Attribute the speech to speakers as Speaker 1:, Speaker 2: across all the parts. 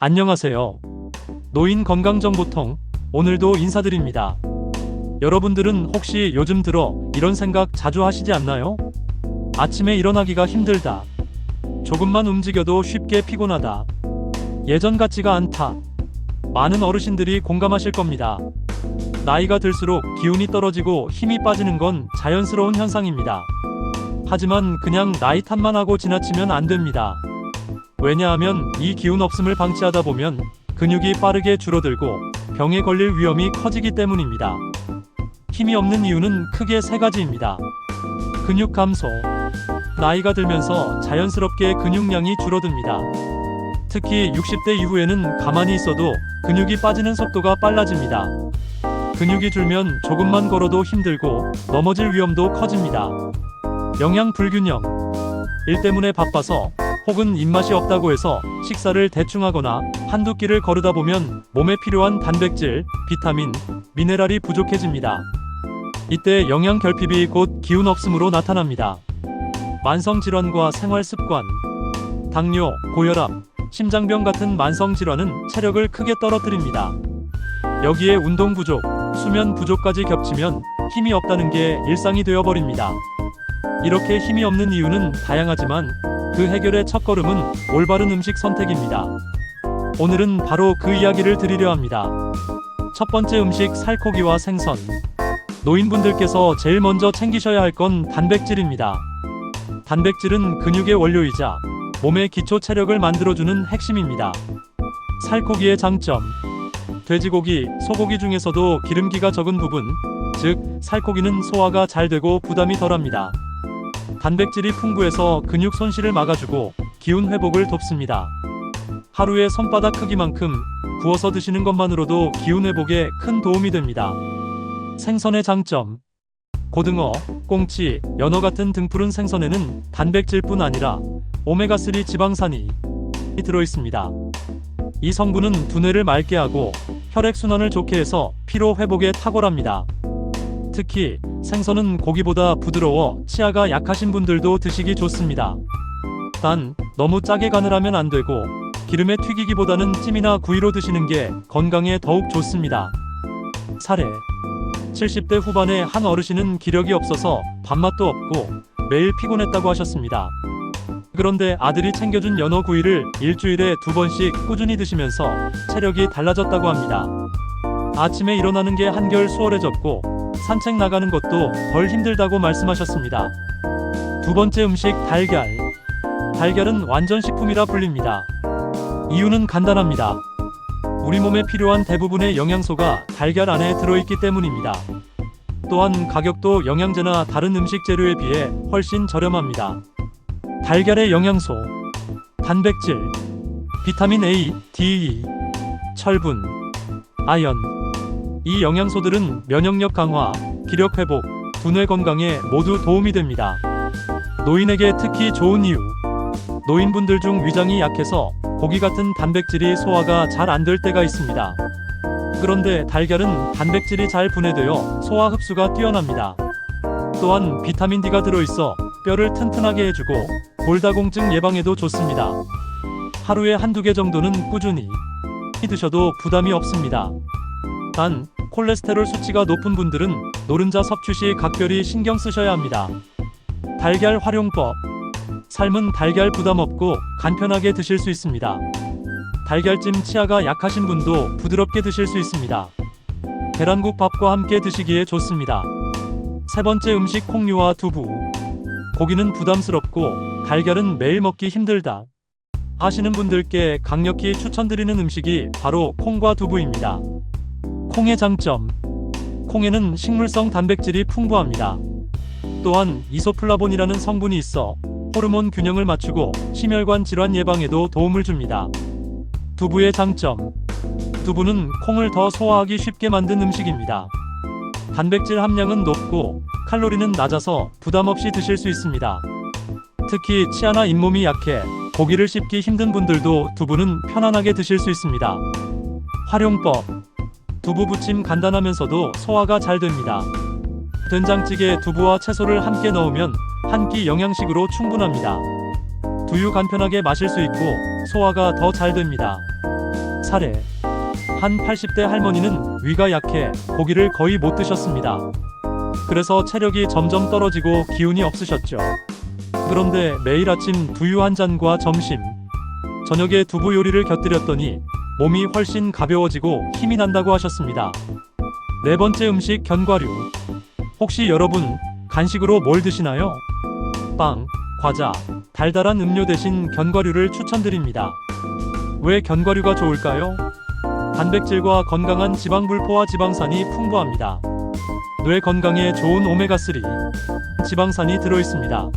Speaker 1: 안녕하세요. 노인 건강정보통 오늘도 인사드립니다. 여러분들은 혹시 요즘 들어 이런 생각 자주 하시지 않나요? 아침에 일어나기가 힘들다. 조금만 움직여도 쉽게 피곤하다. 예전 같지가 않다. 많은 어르신들이 공감하실 겁니다. 나이가 들수록 기운이 떨어지고 힘이 빠지는 건 자연스러운 현상입니다. 하지만 그냥 나이 탓만 하고 지나치면 안 됩니다. 왜냐하면 이 기운 없음을 방치하다 보면 근육이 빠르게 줄어들고 병에 걸릴 위험이 커지기 때문입니다. 힘이 없는 이유는 크게 세 가지입니다. 근육 감소. 나이가 들면서 자연스럽게 근육량이 줄어듭니다. 특히 60대 이후에는 가만히 있어도 근육이 빠지는 속도가 빨라집니다. 근육이 줄면 조금만 걸어도 힘들고 넘어질 위험도 커집니다. 영양 불균형. 일 때문에 바빠서 혹은 입맛이 없다고 해서 식사를 대충 하거나 한두 끼를 거르다 보면 몸에 필요한 단백질, 비타민, 미네랄이 부족해집니다. 이때 영양 결핍이 곧 기운 없음으로 나타납니다. 만성질환과 생활습관. 당뇨, 고혈압, 심장병 같은 만성질환은 체력을 크게 떨어뜨립니다. 여기에 운동 부족, 수면 부족까지 겹치면 힘이 없다는 게 일상이 되어버립니다. 이렇게 힘이 없는 이유는 다양하지만 그 해결의 첫걸음은 올바른 음식 선택입니다. 오늘은 바로 그 이야기를 드리려 합니다. 첫 번째 음식, 살코기와 생선. 노인분들께서 제일 먼저 챙기셔야 할 건 단백질입니다. 단백질은 근육의 원료이자 몸의 기초 체력을 만들어주는 핵심입니다. 살코기의 장점. 돼지고기, 소고기 중에서도 기름기가 적은 부분, 즉 살코기는 소화가 잘 되고 부담이 덜합니다. 단백질이 풍부해서 근육 손실을 막아주고 기운 회복을 돕습니다. 하루에 손바닥 크기만큼 구워서 드시는 것만으로도 기운 회복에 큰 도움이 됩니다. 생선의 장점. 고등어, 꽁치, 연어 같은 등푸른 생선에는 단백질뿐 아니라 오메가3 지방산이 들어있습니다. 이 성분은 두뇌를 맑게 하고 혈액순환을 좋게 해서 피로 회복에 탁월합니다. 특히 생선은 고기보다 부드러워 치아가 약하신 분들도 드시기 좋습니다. 단, 너무 짜게 간을 하면 안 되고 기름에 튀기기보다는 찜이나 구이로 드시는 게 건강에 더욱 좋습니다. 사례. 70대 후반의 한 어르신은 기력이 없어서 밥맛도 없고 매일 피곤했다고 하셨습니다. 그런데 아들이 챙겨준 연어 구이를 일주일에 2번씩 꾸준히 드시면서 체력이 달라졌다고 합니다. 아침에 일어나는 게 한결 수월해졌고 산책 나가는 것도 덜 힘들다고 말씀하셨습니다. 두 번째 음식, 달걀. 달걀은 완전식품이라 불립니다. 이유는 간단합니다. 우리 몸에 필요한 대부분의 영양소가 달걀 안에 들어있기 때문입니다. 또한 가격도 영양제나 다른 음식 재료에 비해 훨씬 저렴합니다. 달걀의 영양소. 단백질, 비타민 A, D, 철분, 아연. 이 영양소들은 면역력 강화, 기력 회복, 두뇌 건강에 모두 도움이 됩니다. 노인에게 특히 좋은 이유. 노인분들 중 위장이 약해서 고기 같은 단백질이 소화가 잘 안 될 때가 있습니다. 그런데 달걀은 단백질이 잘 분해되어 소화 흡수가 뛰어납니다. 또한 비타민 D가 들어있어 뼈를 튼튼하게 해주고 골다공증 예방에도 좋습니다. 하루에 한두 개 정도는 꾸준히 드셔도 부담이 없습니다. 단, 콜레스테롤 수치가 높은 분들은 노른자 섭취 시 각별히 신경 쓰셔야 합니다. 달걀 활용법. 삶은 달걀 부담 없고 간편하게 드실 수 있습니다. 달걀찜 치아가 약하신 분도 부드럽게 드실 수 있습니다. 계란국 밥과 함께 드시기에 좋습니다. 세 번째 음식, 콩류와 두부. 고기는 부담스럽고 달걀은 매일 먹기 힘들다 하시는 분들께 강력히 추천드리는 음식이 바로 콩과 두부입니다. 콩의 장점. 콩에는 식물성 단백질이 풍부합니다. 또한 이소플라본이라는 성분이 있어 호르몬 균형을 맞추고 심혈관 질환 예방에도 도움을 줍니다. 두부의 장점. 두부는 콩을 더 소화하기 쉽게 만든 음식입니다. 단백질 함량은 높고 칼로리는 낮아서 부담 없이 드실 수 있습니다. 특히 치아나 잇몸이 약해 고기를 씹기 힘든 분들도 두부는 편안하게 드실 수 있습니다. 활용법. 두부 부침 간단하면서도 소화가 잘 됩니다. 된장찌개에 두부와 채소를 함께 넣으면 한 끼 영양식으로 충분합니다. 두유 간편하게 마실 수 있고 소화가 더 잘 됩니다. 사례. 한 80대 할머니는 위가 약해 고기를 거의 못 드셨습니다. 그래서 체력이 점점 떨어지고 기운이 없으셨죠. 그런데 매일 아침 두유 한 잔과 점심, 저녁에 두부 요리를 곁들였더니 몸이 훨씬 가벼워지고 힘이 난다고 하셨습니다. 네 번째 음식 견과류. 혹시 여러분 간식으로 뭘 드시나요? 빵, 과자, 달달한 음료 대신 견과류를 추천드립니다. 왜 견과류가 좋을까요? 단백질과 건강한 지방불포화 지방산이 풍부합니다. 뇌 건강에 좋은 오메가3 지방산이 들어있습니다.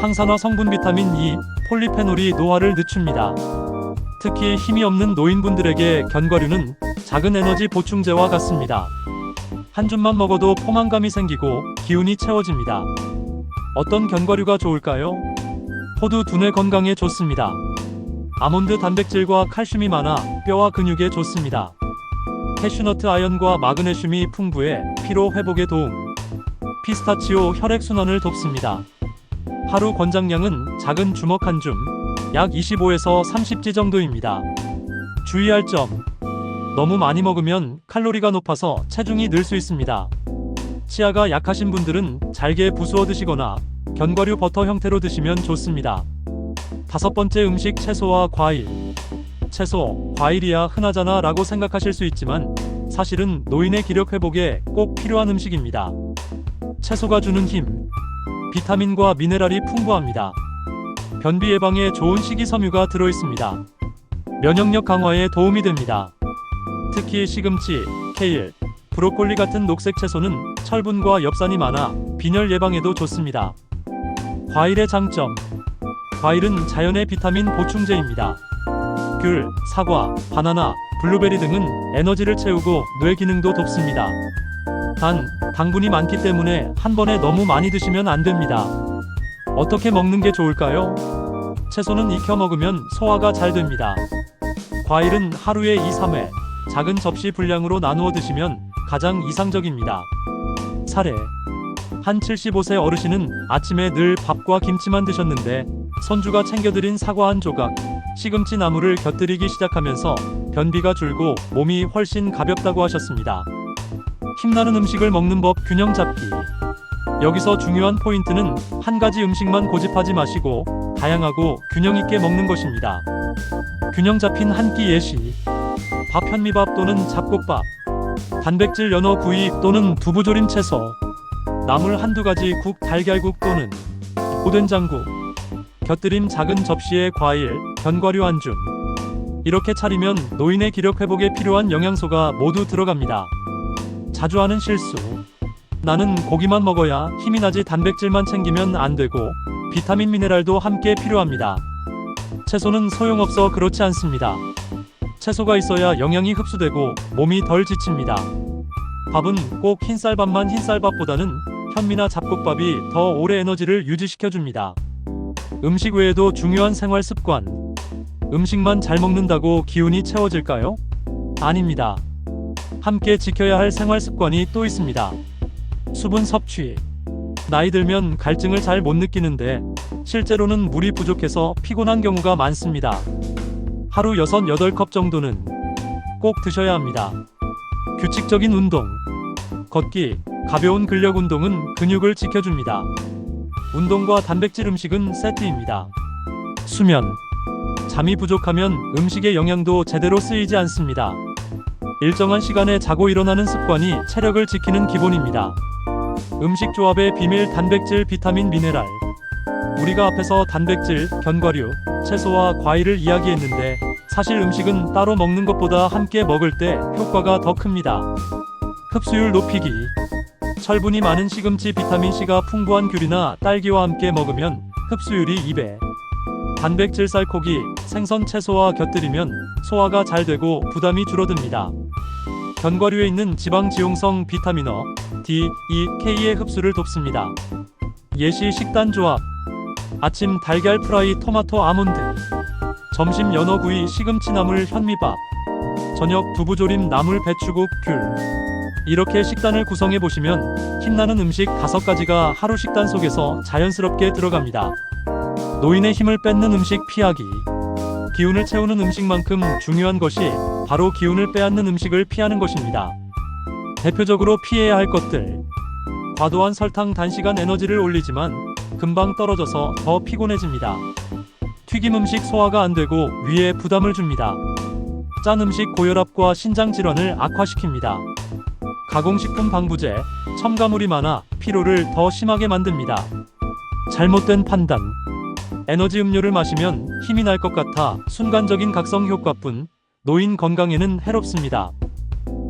Speaker 1: 항산화 성분 비타민 E, 폴리페놀이 노화를 늦춥니다. 특히 힘이 없는 노인분들에게 견과류는 작은 에너지 보충제와 같습니다. 한 줌만 먹어도 포만감이 생기고 기운이 채워집니다. 어떤 견과류가 좋을까요? 호두 두뇌 건강에 좋습니다. 아몬드 단백질과 칼슘이 많아 뼈와 근육에 좋습니다. 캐슈너트 아연과 마그네슘이 풍부해 피로 회복에 도움. 피스타치오 혈액순환을 돕습니다. 하루 권장량은 작은 주먹 한 줌, 약 25에서 30지 정도입니다. 주의할 점. 너무 많이 먹으면 칼로리가 높아서 체중이 늘 수 있습니다. 치아가 약하신 분들은 잘게 부수어 드시거나 견과류 버터 형태로 드시면 좋습니다. 다섯 번째 음식 채소와 과일. 채소, 과일이야 흔하잖아 라고 생각하실 수 있지만 사실은 노인의 기력 회복에 꼭 필요한 음식입니다. 채소가 주는 힘, 비타민과 미네랄이 풍부합니다. 변비 예방에 좋은 식이섬유가 들어있습니다. 면역력 강화에 도움이 됩니다. 특히 시금치, 케일, 브로콜리 같은 녹색 채소는 철분과 엽산이 많아 빈혈 예방에도 좋습니다. 과일의 장점. 과일은 자연의 비타민 보충제입니다. 귤, 사과, 바나나, 블루베리 등은 에너지를 채우고 뇌 기능도 돕습니다. 단, 당분이 많기 때문에 한 번에 너무 많이 드시면 안 됩니다. 어떻게 먹는 게 좋을까요? 채소는 익혀 먹으면 소화가 잘 됩니다. 과일은 하루에 2-3회 작은 접시 분량으로 나누어 드시면 가장 이상적입니다. 사례. 한 75세 어르신은 아침에 늘 밥과 김치만 드셨는데 손주가 챙겨드린 사과 한 조각, 시금치 나물을 곁들이기 시작하면서 변비가 줄고 몸이 훨씬 가볍다고 하셨습니다. 힘나는 음식을 먹는 법 균형 잡기. 여기서 중요한 포인트는 한 가지 음식만 고집하지 마시고 다양하고 균형 있게 먹는 것입니다. 균형 잡힌 한 끼 예시. 밥 현미밥 또는 잡곡밥, 단백질 연어 구이 또는 두부조림 채소, 나물 한두 가지 국 달걀국 또는 오된장국, 곁들임 작은 접시에 과일, 견과류 한 줌. 이렇게 차리면 노인의 기력 회복에 필요한 영양소가 모두 들어갑니다. 자주 하는 실수. 나는 고기만 먹어야 힘이 나지 단백질만 챙기면 안 되고 비타민 미네랄도 함께 필요합니다. 채소는 소용없어 그렇지 않습니다. 채소가 있어야 영양이 흡수되고 몸이 덜 지칩니다. 밥은 꼭 흰쌀밥만 흰쌀밥보다는 현미나 잡곡밥이 더 오래 에너지를 유지시켜줍니다. 음식 외에도 중요한 생활 습관. 음식만 잘 먹는다고 기운이 채워질까요? 아닙니다. 함께 지켜야 할 생활 습관이 또 있습니다. 수분 섭취. 나이 들면 갈증을 잘 못 느끼는데 실제로는 물이 부족해서 피곤한 경우가 많습니다. 하루 6-8컵 정도는 꼭 드셔야 합니다. 규칙적인 운동. 걷기, 가벼운 근력 운동은 근육을 지켜줍니다. 운동과 단백질 음식은 세트입니다. 수면. 잠이 부족하면 음식의 영양도 제대로 쓰이지 않습니다. 일정한 시간에 자고 일어나는 습관이 체력을 지키는 기본입니다. 음식 조합의 비밀 단백질, 비타민, 미네랄. 우리가 앞에서 단백질, 견과류, 채소와 과일을 이야기했는데 사실 음식은 따로 먹는 것보다 함께 먹을 때 효과가 더 큽니다. 흡수율 높이기. 철분이 많은 시금치, 비타민C가 풍부한 귤이나 딸기와 함께 먹으면 흡수율이 2배. 단백질 쌀고기, 생선, 채소와 곁들이면 소화가 잘 되고 부담이 줄어듭니다. 견과류에 있는 지방 지용성 비타민어, D, E, K의 흡수를 돕습니다. 예시 식단 조합. 아침 달걀 프라이 토마토 아몬드, 점심 연어구이 시금치 나물 현미밥, 저녁 두부조림 나물 배추국 귤. 이렇게 식단을 구성해 보시면 힘나는 음식 5가지가 하루 식단 속에서 자연스럽게 들어갑니다. 노인의 힘을 뺏는 음식 피하기. 기운을 채우는 음식만큼 중요한 것이 바로 기운을 빼앗는 음식을 피하는 것입니다. 대표적으로 피해야 할 것들. 과도한 설탕 단시간 에너지를 올리지만 금방 떨어져서 더 피곤해집니다. 튀김 음식 소화가 안 되고 위에 부담을 줍니다. 짠 음식 고혈압과 신장 질환을 악화시킵니다. 가공식품 방부제, 첨가물이 많아 피로를 더 심하게 만듭니다. 잘못된 판단. 에너지 음료를 마시면 힘이 날 것 같아 순간적인 각성 효과뿐 노인 건강에는 해롭습니다.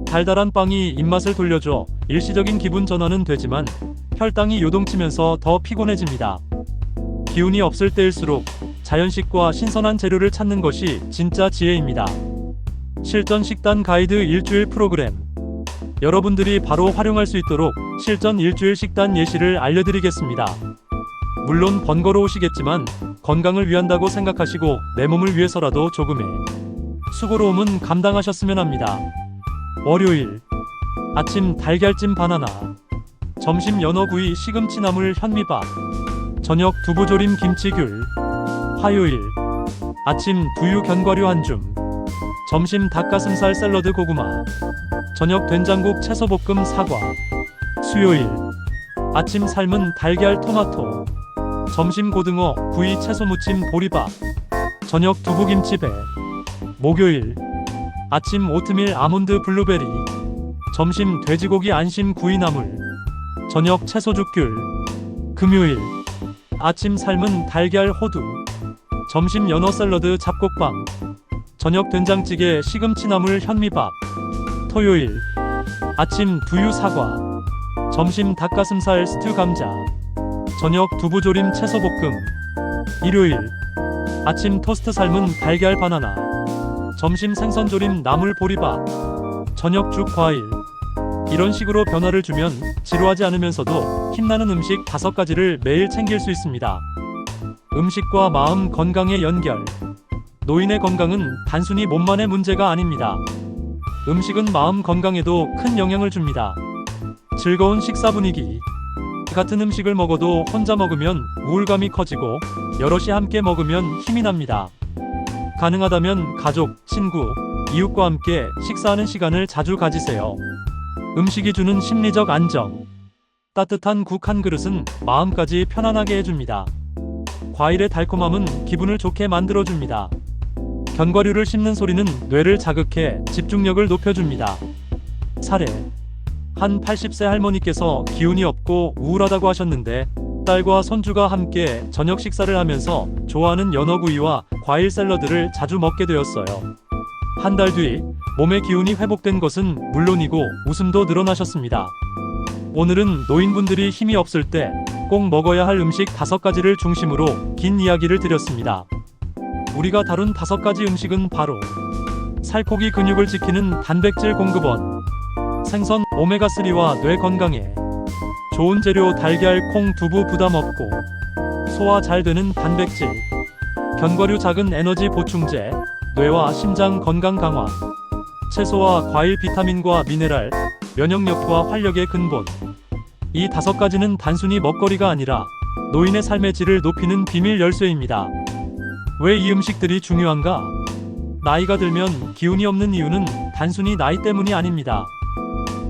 Speaker 1: 달달한 빵이 입맛을 돌려줘 일시적인 기분 전환은 되지만 혈당이 요동치면서 더 피곤해집니다. 기운이 없을 때일수록 자연식과 신선한 재료를 찾는 것이 진짜 지혜입니다. 실전 식단 가이드 일주일 프로그램. 여러분들이 바로 활용할 수 있도록 실전 일주일 식단 예시를 알려드리겠습니다. 물론 번거로우시겠지만 건강을 위한다고 생각하시고 내 몸을 위해서라도 조금의 수고로움은 감당하셨으면 합니다. 월요일 아침 달걀찜 바나나, 점심 연어구이 시금치 나물 현미밥, 저녁 두부조림 김치귤. 화요일 아침 두유 견과류 한 줌, 점심 닭가슴살 샐러드 고구마, 저녁 된장국 채소볶음 사과. 수요일 아침 삶은 달걀 토마토, 점심 고등어 구이 채소 무침 보리밥, 저녁 두부김치 배. 목요일 아침 오트밀 아몬드 블루베리, 점심 돼지고기 안심 구이 나물, 저녁 채소죽귤. 금요일 아침 삶은 달걀 호두, 점심 연어 샐러드 잡곡빵, 저녁 된장찌개 시금치 나물 현미밥. 토요일 아침 두유 사과, 점심 닭가슴살 스튜 감자, 저녁 두부조림 채소볶음. 일요일 아침 토스트 삶은 달걀 바나나, 점심 생선조림 나물 보리밥, 저녁 죽 과일. 이런 식으로 변화를 주면 지루하지 않으면서도 힘나는 음식 5가지를 매일 챙길 수 있습니다. 음식과 마음 건강의 연결. 노인의 건강은 단순히 몸만의 문제가 아닙니다. 음식은 마음 건강에도 큰 영향을 줍니다. 즐거운 식사 분위기. 같은 음식을 먹어도 혼자 먹으면 우울감이 커지고 여럿이 함께 먹으면 힘이 납니다. 가능하다면 가족, 친구, 이웃과 함께 식사하는 시간을 자주 가지세요. 음식이 주는 심리적 안정. 따뜻한 국 한 그릇은 마음까지 편안하게 해줍니다. 과일의 달콤함은 기분을 좋게 만들어줍니다. 견과류를 씹는 소리는 뇌를 자극해 집중력을 높여줍니다. 사례. 한 80세 할머니께서 기운이 없고 우울하다고 하셨는데 딸과 손주가 함께 저녁 식사를 하면서 좋아하는 연어구이와 과일 샐러드를 자주 먹게 되었어요. 한 달 뒤 몸의 기운이 회복된 것은 물론이고 웃음도 늘어나셨습니다. 오늘은 노인분들이 힘이 없을 때 꼭 먹어야 할 음식 5가지를 중심으로 긴 이야기를 드렸습니다. 우리가 다룬 5가지 음식은 바로 살코기 근육을 지키는 단백질 공급원, 생선 오메가3와 뇌 건강에 좋은 재료 달걀 콩 두부 부담 없고 소화 잘 되는 단백질, 견과류 작은 에너지 보충제, 뇌와 심장 건강 강화, 채소와 과일 비타민과 미네랄, 면역력과 활력의 근본. 이 5가지는 단순히 먹거리가 아니라 노인의 삶의 질을 높이는 비밀 열쇠입니다. 왜 이 음식들이 중요한가? 나이가 들면 기운이 없는 이유는 단순히 나이 때문이 아닙니다.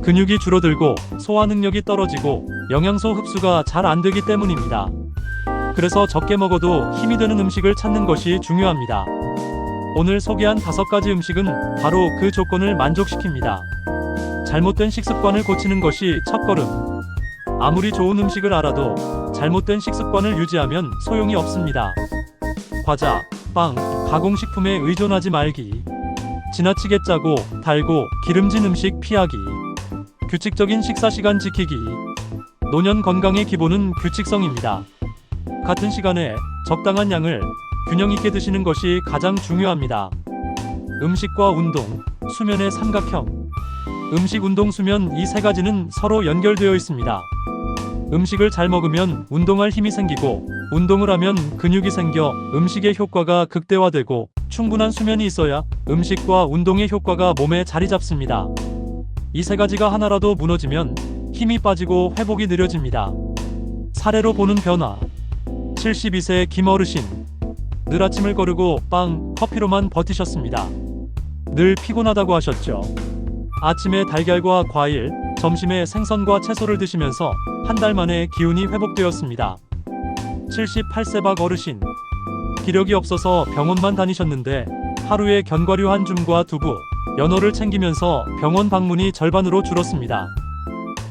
Speaker 1: 근육이 줄어들고 소화 능력이 떨어지고 영양소 흡수가 잘 안 되기 때문입니다. 그래서 적게 먹어도 힘이 되는 음식을 찾는 것이 중요합니다. 오늘 소개한 5가지 음식은 바로 그 조건을 만족시킵니다. 잘못된 식습관을 고치는 것이 첫걸음. 아무리 좋은 음식을 알아도 잘못된 식습관을 유지하면 소용이 없습니다. 과자, 빵, 가공식품에 의존하지 말기. 지나치게 짜고 달고 기름진 음식 피하기. 규칙적인 식사 시간 지키기. 노년 건강의 기본은 규칙성입니다. 같은 시간에 적당한 양을 균형 있게 드시는 것이 가장 중요합니다. 음식과 운동, 수면의 삼각형. 음식, 운동, 수면 이 3가지는 서로 연결되어 있습니다. 음식을 잘 먹으면 운동할 힘이 생기고 운동을 하면 근육이 생겨 음식의 효과가 극대화되고 충분한 수면이 있어야 음식과 운동의 효과가 몸에 자리 잡습니다. 이 3가지가 하나라도 무너지면 힘이 빠지고 회복이 느려집니다. 사례로 보는 변화. 72세 김어르신. 늘 아침을 거르고 빵, 커피로만 버티셨습니다. 늘 피곤하다고 하셨죠. 아침에 달걀과 과일, 점심에 생선과 채소를 드시면서 한 달 만에 기운이 회복되었습니다. 78세 박 어르신. 기력이 없어서 병원만 다니셨는데 하루에 견과류 한 줌과 두부, 연어를 챙기면서 병원 방문이 절반으로 줄었습니다.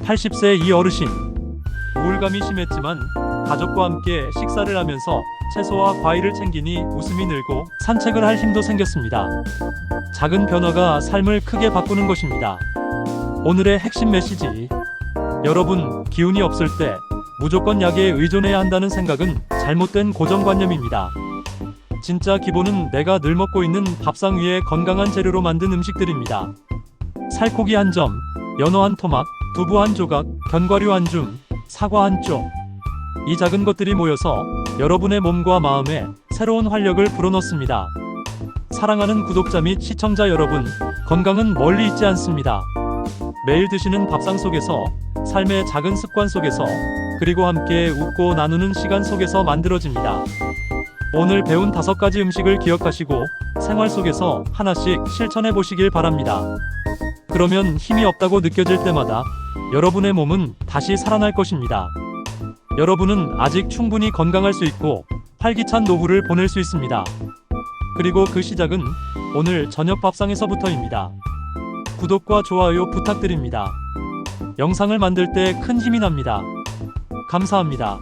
Speaker 1: 80세 이 어르신. 우울감이 심했지만 가족과 함께 식사를 하면서 채소와 과일을 챙기니 웃음이 늘고 산책을 할 힘도 생겼습니다. 작은 변화가 삶을 크게 바꾸는 것입니다. 오늘의 핵심 메시지. 여러분, 기운이 없을 때 무조건 약에 의존해야 한다는 생각은 잘못된 고정관념입니다. 진짜 기본은 내가 늘 먹고 있는 밥상 위에 건강한 재료로 만든 음식들입니다. 살코기 한 점, 연어 한 토막, 두부 한 조각, 견과류 한 줌, 사과 한 쪽. 이 작은 것들이 모여서 여러분의 몸과 마음에 새로운 활력을 불어넣습니다. 사랑하는 구독자 및 시청자 여러분, 건강은 멀리 있지 않습니다. 매일 드시는 밥상 속에서, 삶의 작은 습관 속에서, 그리고 함께 웃고 나누는 시간 속에서 만들어집니다. 오늘 배운 5가지 음식을 기억하시고 생활 속에서 하나씩 실천해 보시길 바랍니다. 그러면 힘이 없다고 느껴질 때마다 여러분의 몸은 다시 살아날 것입니다. 여러분은 아직 충분히 건강할 수 있고 활기찬 노후를 보낼 수 있습니다. 그리고 그 시작은 오늘 저녁 밥상에서부터입니다. 구독과 좋아요 부탁드립니다. 영상을 만들 때 큰 힘이 납니다. 감사합니다.